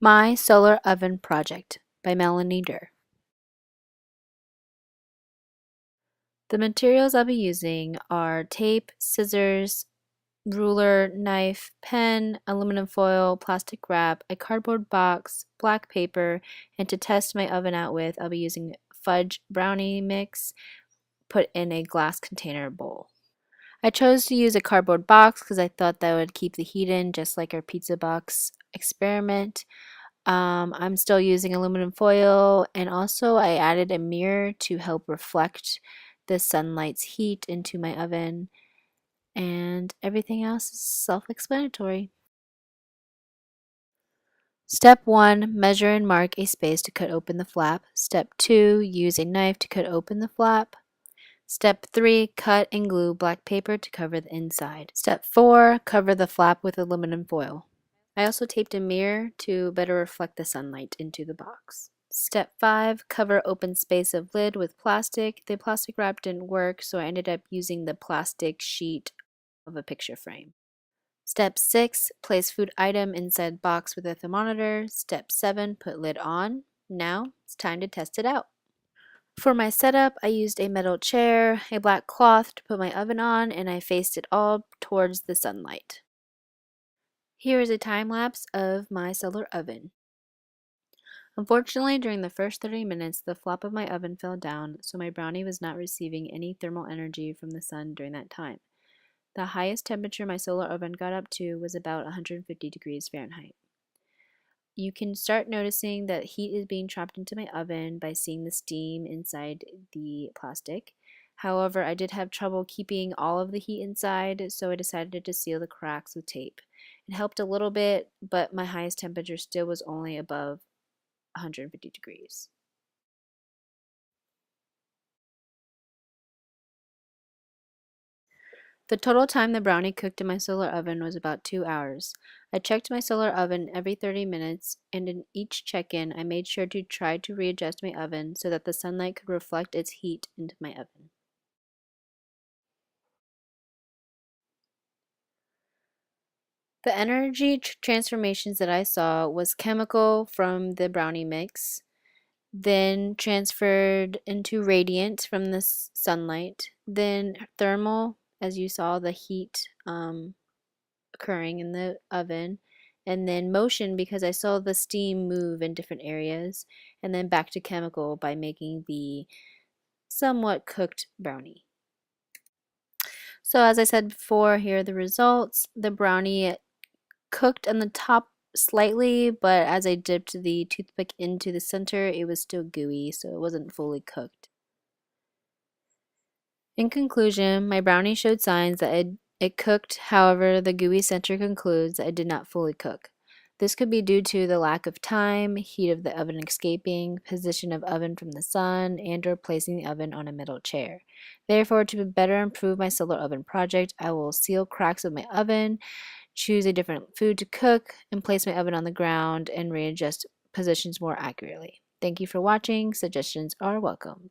My Solar Oven Project by Melanie Durr. The materials I'll be using are tape, scissors, ruler, knife, pen, aluminum foil, plastic wrap, a cardboard box, black paper, and to test my oven out with, I'll be using fudge brownie mix put in a glass container bowl. I chose to use a cardboard box because I thought that would keep the heat in, just like our pizza box experiment. I'm still using aluminum foil, and also I added a mirror to help reflect the sunlight's heat into my oven, and everything else is self-explanatory. Step 1, measure and mark a space to cut open the flap. Step 2, use a knife to cut open the flap. Step 3, cut and glue black paper to cover the inside. Step 4, cover the flap with aluminum foil. I also taped a mirror to better reflect the sunlight into the box. Step 5, cover open space of lid with plastic. The plastic wrap didn't work, so I ended up using the plastic sheet of a picture frame. Step 6, place food item inside box with a thermometer. Step 7, put lid on. Now it's time to test it out. For my setup, I used a metal chair, a black cloth to put my oven on, and I faced it all towards the sunlight. Here is a time lapse of my solar oven. Unfortunately, during the first 30 minutes, the flap of my oven fell down, so my brownie was not receiving any thermal energy from the sun during that time. The highest temperature my solar oven got up to was about 150 degrees Fahrenheit. You can start noticing that heat is being trapped into my oven by seeing the steam inside the plastic. However, I did have trouble keeping all of the heat inside, so I decided to seal the cracks with tape. It helped a little bit, but my highest temperature still was only above 150 degrees. The total time the brownie cooked in my solar oven was about 2 hours. I checked my solar oven every 30 minutes, and in each check-in, I made sure to try to readjust my oven so that the sunlight could reflect its heat into my oven. The energy transformations that I saw was chemical from the brownie mix, then transferred into radiant from the sunlight, then thermal, as you saw the heat occurring in the oven, and then motion because I saw the steam move in different areas, and then back to chemical by making the somewhat cooked brownie. So as I said before, here are the results. The brownie cooked on the top slightly, but as I dipped the toothpick into the center, it was still gooey, so it wasn't fully cooked. In conclusion, my brownie showed signs that it cooked, however, the gooey center concludes that it did not fully cook. This could be due to the lack of time, heat of the oven escaping, position of oven from the sun, and or placing the oven on a metal chair. Therefore, to better improve my solar oven project, I will seal cracks of my oven, choose a different food to cook, and place my oven on the ground and readjust positions more accurately. Thank you for watching. Suggestions are welcome.